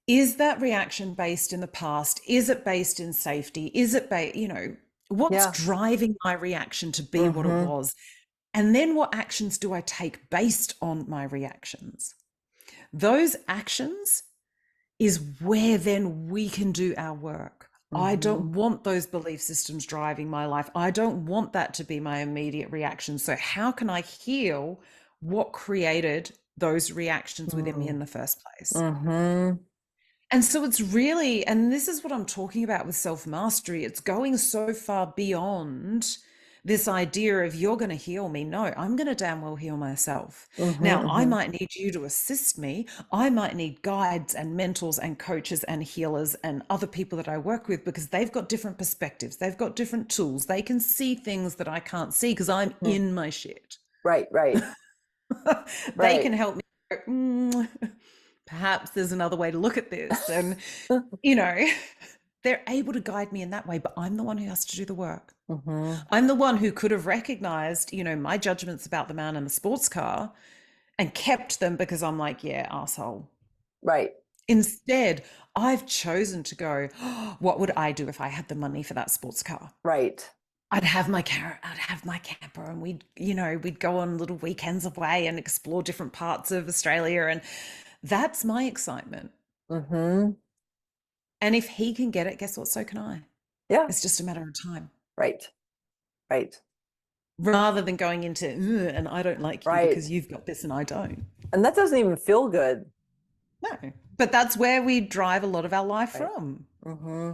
Is that reaction based in the past? Is it based in safety? Is it what's Yeah. driving my reaction to be what it Mhm. was? And then what actions do I take based on my reactions? Those actions is where then we can do our work. I Mhm. don't want those belief systems driving my life. I don't want that to be my immediate reaction. So, how can I heal what created those reactions within me Mm. in the first place? Mhm. And so it's really, and this is what I'm talking about with self mastery, it's going so far beyond this idea of you're going to heal me. No, I'm going to damn well heal myself. Mhm. Now, I Mhm. might need you to assist me. I might need guides and mentors and coaches and healers and other people that I work with because they've got different perspectives. They've got different tools. They can see things that I can't see because I'm Mhm. in my shit. Right, right. They can Right. help me go, perhaps there's another way to look at this. And, you know, they're able to guide me in that way, but I'm the one who has to do the work. Mm-hmm. I'm the one who could have recognized, my judgments about the man in the sports car and kept them because I'm like, yeah, asshole. Right. Instead, I've chosen to go, oh, what would I do if I had the money for that sports car? Right. I'd have my camper and we'd go on little weekends away and explore different parts of Australia. And that's my excitement. Mm-hmm. And if he can get it, guess what? So can I. Yeah. It's just a matter of time. Right. Right. Rather than going into, and I don't like you Right. because you've got this and I don't. And that doesn't even feel good. No. But that's where we drive a lot of our life Right. from. Mm-hmm.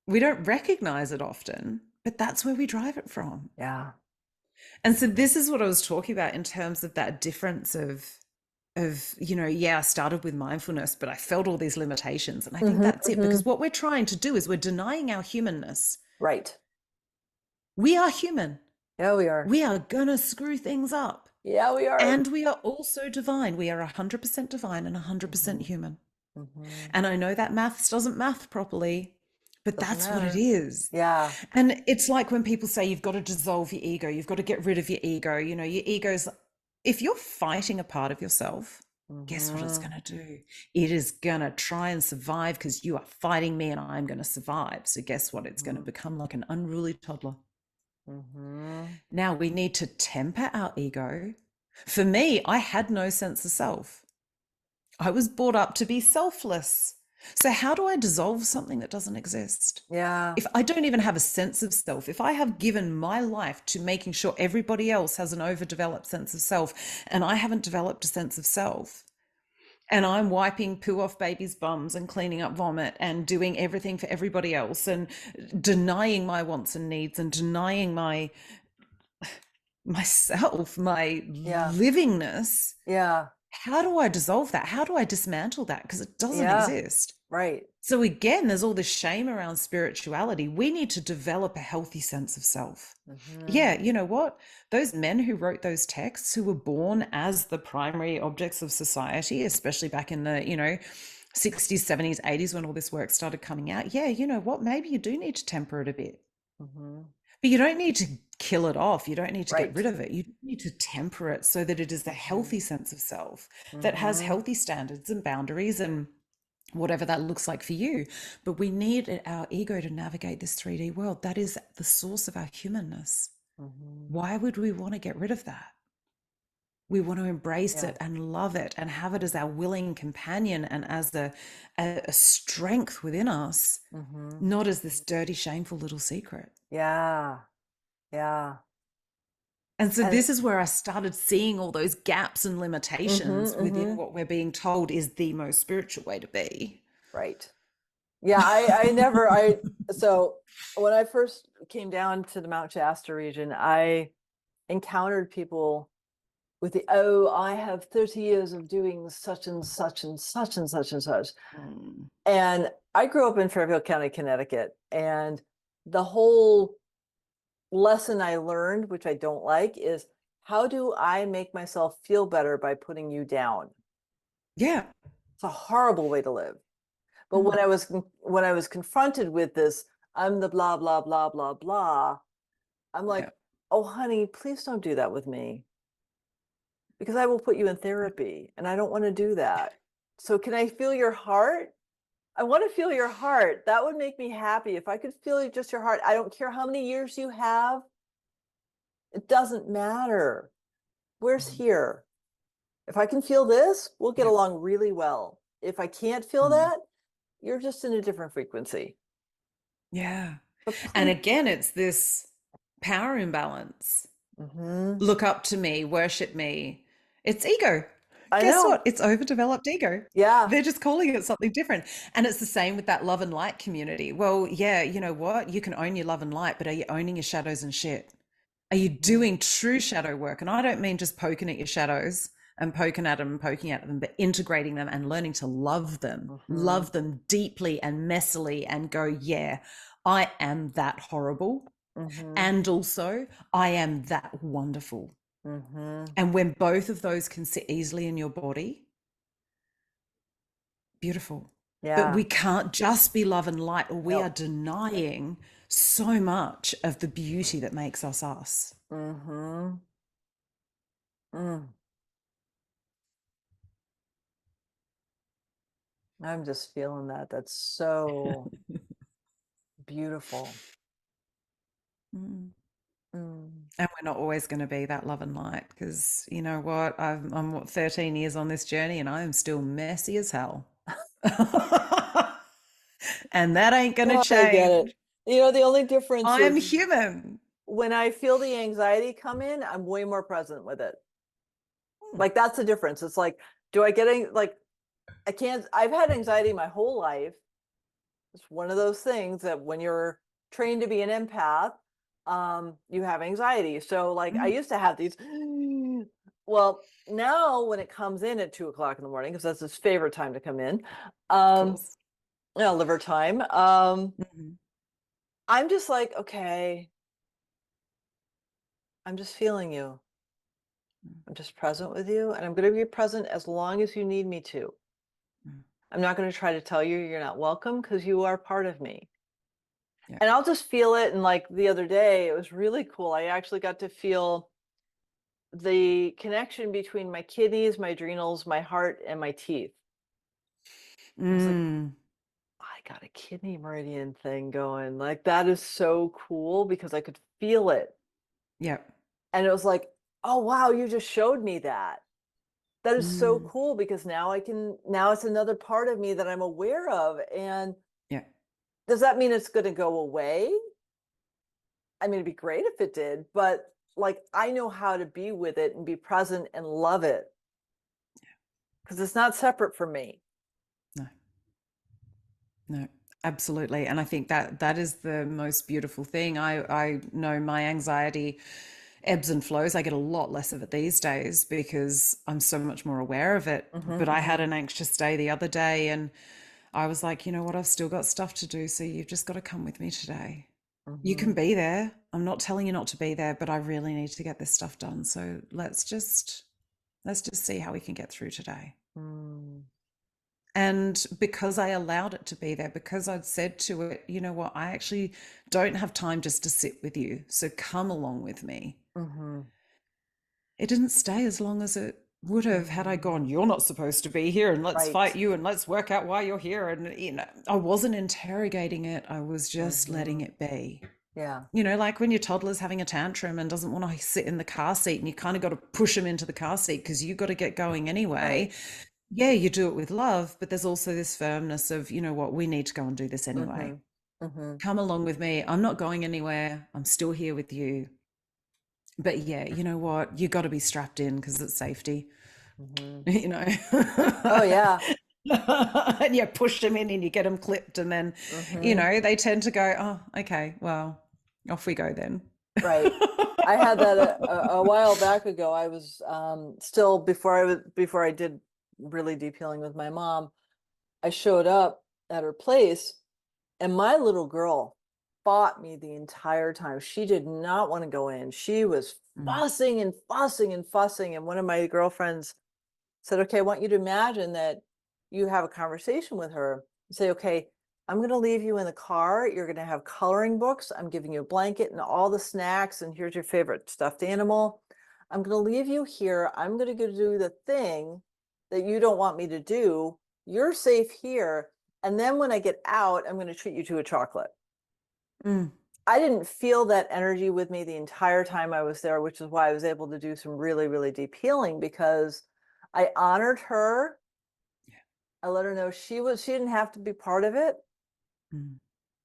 We don't recognize it often, but that's where we drive it from. Yeah. And so this is what I was talking about in terms of that difference I started with mindfulness, but I felt all these limitations. And I think Mm-hmm. that's it, Mm-hmm. because what we're trying to do is we're denying our humanness. Right. We are human. Yeah, we are. We are going to screw things up. Yeah, we are. And we are also divine. We are 100% divine and 100% Mm-hmm. human. Mm-hmm. And I know that maths doesn't math properly, but Doesn't that's what it matter. is. Yeah. And it's like when people say you've got to dissolve your ego, you've got to get rid of your ego. Your ego's, if you're fighting a part of yourself, guess what it's Mm-hmm. going to do? It is going to try and survive because you are fighting me and I'm going to survive. So guess what? It's going to become like an unruly toddler. Mm-hmm. Now we need to temper our ego. For me, I had no sense of self. I was brought up to be selfless. So how do I dissolve something that doesn't exist? Yeah. If I don't even have a sense of self, if I have given my life to making sure everybody else has an overdeveloped sense of self and I haven't developed a sense of self, and I'm wiping poo off babies' bums and cleaning up vomit and doing everything for everybody else and denying my wants and needs and denying myself, my Yeah. livingness, Yeah. how do I dissolve that? How do I dismantle that? Because it doesn't Yeah. exist. Right. So again, there's all this shame around spirituality. We need to develop a healthy sense of self. Mm-hmm. Yeah, you know what? Those men who wrote those texts, who were born as the primary objects of society, especially back in the, 60s, 70s, 80s, when all this work started coming out. Yeah, you know what? Maybe you do need to temper it a bit. Mm-hmm. But you don't need to kill it off. You don't need to get Right. rid of it. You need to temper it so that it is a Mm-hmm. healthy sense of self that has Mm-hmm. healthy standards and boundaries and whatever that looks like for you. But we need our ego to navigate this 3D world. That is the source of our humanness. Mm-hmm. Why would we want to get rid of that? We want to embrace Yeah. it and love it and have it as our willing companion and as a strength within us, Mm-hmm. not as this dirty, shameful little secret. Yeah. Yeah. And so And this is where I started seeing all those gaps and mm-hmm. limitations within Mm-hmm. what we're being told is the most spiritual way to be. Right. Yeah. So when I first came down to the Mount Shasta region, I encountered people with I have 30 years of doing such and such and such and such and such. Mm. And I grew up in Fairfield County, Connecticut, and the whole lesson I learned, which I don't like, is how do I make myself feel better by putting you down? Yeah. It's a horrible way to live. But Mm. when I was confronted with this, I'm the blah blah blah blah blah. I'm like, Yeah. oh honey, please don't do that with me, because I will put you in therapy, and I don't want to do that. So can I feel your heart? I want to feel your heart. That would make me happy if I could feel just your heart. I don't care how many years you have. It doesn't matter. Where's here? If I can feel this, we'll get Yeah. along really well. If I can't feel Mm. that, you're just in a different frequency. Yeah. But And please, again, it's this power imbalance. mm-hmm. Look up to me, worship me. It's ego. I Guess know. what? It's overdeveloped ego. Yeah. They're just calling it something different. And it's the same with that love and light community. Well, yeah, you know what? You can own your love and light, but are you owning your shadows and shit? Are you Mm-hmm. doing true shadow work? And I don't mean just poking at your shadows and poking at them and poking at them, but integrating them and learning to Mm-hmm. love them deeply and messily and go, yeah, I am that horrible. Mm-hmm. And also, I am that wonderful. Mhm. And when both of those can sit easily in your body, beautiful. But Yeah. we can't just be love and light, or we are No. denying so much of the beauty that makes us us. Mhm. Mm. I'm just feeling that. That's so beautiful. Mm. Mm. And we're not always going to be that love and light because you know what? I'm what, 13 years on this journey and I am still messy as hell. And that ain't going to Oh, I get change. it. You know, the only difference I'm is human. when I feel the anxiety come in, I'm way more present with it. Hmm. Like that's the difference. It's like, do I get like I can't I've had anxiety my whole life. It's one of those things that when you're trained to be an empath, you have anxiety. So like I Mm, used to have these well, now when it comes in at 2 o'clock in the morning, because that's his favorite time to come in, of um, course. liver time, Mhm. I'm just like, okay, I'm just feeling you. Mm, I'm just present with you, and I'm going to be present as long as you need me to. mm. I'm not going to try to tell you you're not welcome because you are part of me. Yeah. And I'll just feel it. And like the other day, it was really cool. I actually got to feel the connection between my kidneys, my adrenals, my heart, and my teeth. I was like, Mm, I got a kidney meridian thing going. Like that is so cool because I could feel it. yeah. And it was like, oh wow, you just showed me that. That is so Mm, cool because now it's another part of me that I'm aware of. And yeah. does that mean it's going to go away? I mean, it'd be great if it did, but like I know how to be with it and be present and love it because it's not separate from me. No, no, absolutely. And I think that that is the most beautiful thing. I know my anxiety ebbs and flows. I get a lot less of it these days because I'm so much more aware of it. But I had Hmm. an anxious day the other day and I was like, you know what? I've still got stuff to do. So you've just got to come with me today. You can Hmm. be there. I'm not telling you not to be there, but I really need to get this stuff done. So let's just see how we can get through today. Hmm. And because I allowed it to be there, because I'd said to it, you know what, I actually don't have time just to sit with you. So come along with me. Hmm. It didn't stay as long as it would have had I Hmm. gone, you're not supposed to be here and let's fight Right. you and let's work out why you're here. And, you know, I wasn't interrogating it. I was just letting Hmm. it be. Yeah. You know, like when your toddler's having a tantrum and doesn't want to sit in the car seat and you kind of got to push him into the car seat because you've got to get going Right. anyway. Yeah, you do it with love, but there's also this firmness of, you know what, we need to go and do this anyway. Hmm. Hmm. Come along with me. I'm not going anywhere. I'm still here with you. But yeah, you know what? You got to be strapped in because it's safety, Hmm. you know. Oh yeah. And you push them in and you get them clipped. And then, you Hmm. know, they tend to go, oh, okay, well, off we go then. Right. I had that a while back ago. I was still before I did really deep healing with my mom. I showed up at her place and my little girl fought me the entire time. She did not want to go in. She was Mm, fussing and fussing and fussing. And one of my girlfriends said, okay, I want you to imagine that you have a conversation with her. Say, okay, I'm going to leave you in the car. You're going to have coloring books. I'm giving you a blanket and all the snacks. And here's your favorite stuffed animal. I'm going to leave you here. I'm going to go do the thing that you don't want me to do. You're safe here. And then when I get out, I'm going to treat you to a chocolate. mm, I didn't feel that energy with me the entire time I was there, which is why I was able to do some really, really deep healing because I honored her. yeah, I let her know she didn't have to be part of it mm,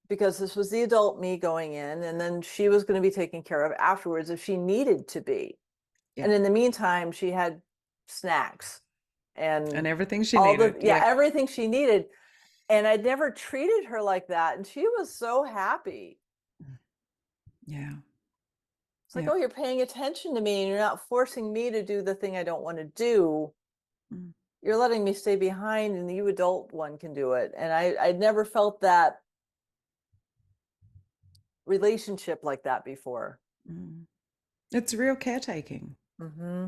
because this was the adult me going in, and then she was going to be taken care of afterwards if she needed to be. yeah. And in the meantime, she had snacks And and everything she needed. yeah, Yep. everything she needed. And I'd never treated her like that. And she was so happy. Yeah. It's like, Yeah. oh, you're paying attention to me and you're not forcing me to do the thing I don't want to do. Mm, You're letting me stay behind and you adult one can do it. And I'd never felt that relationship like that before. mm. It's real caretaking. Mm-hmm.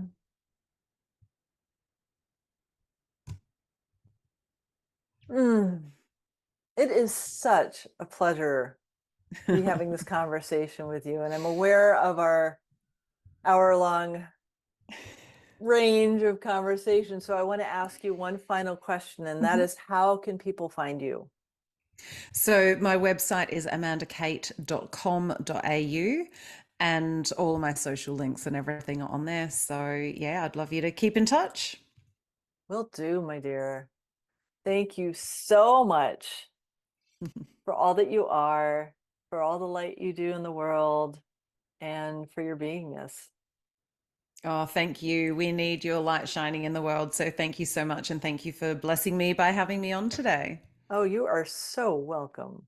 Mm. It is such a pleasure to be having this conversation with you, and I'm aware of our hour-long range of conversation. So I want to ask you one final question, and that Mhm. is, how can people find you? So my website is amandakate.com.au and all of my social links and everything are on there. So yeah, I'd love you to keep in touch. Will do, my dear. Thank you so much for all that you are, for all the light you do in the world, and for your beingness. Oh, thank you. We need your light shining in the world. So thank you so much. And thank you for blessing me by having me on today. Oh, you are so welcome.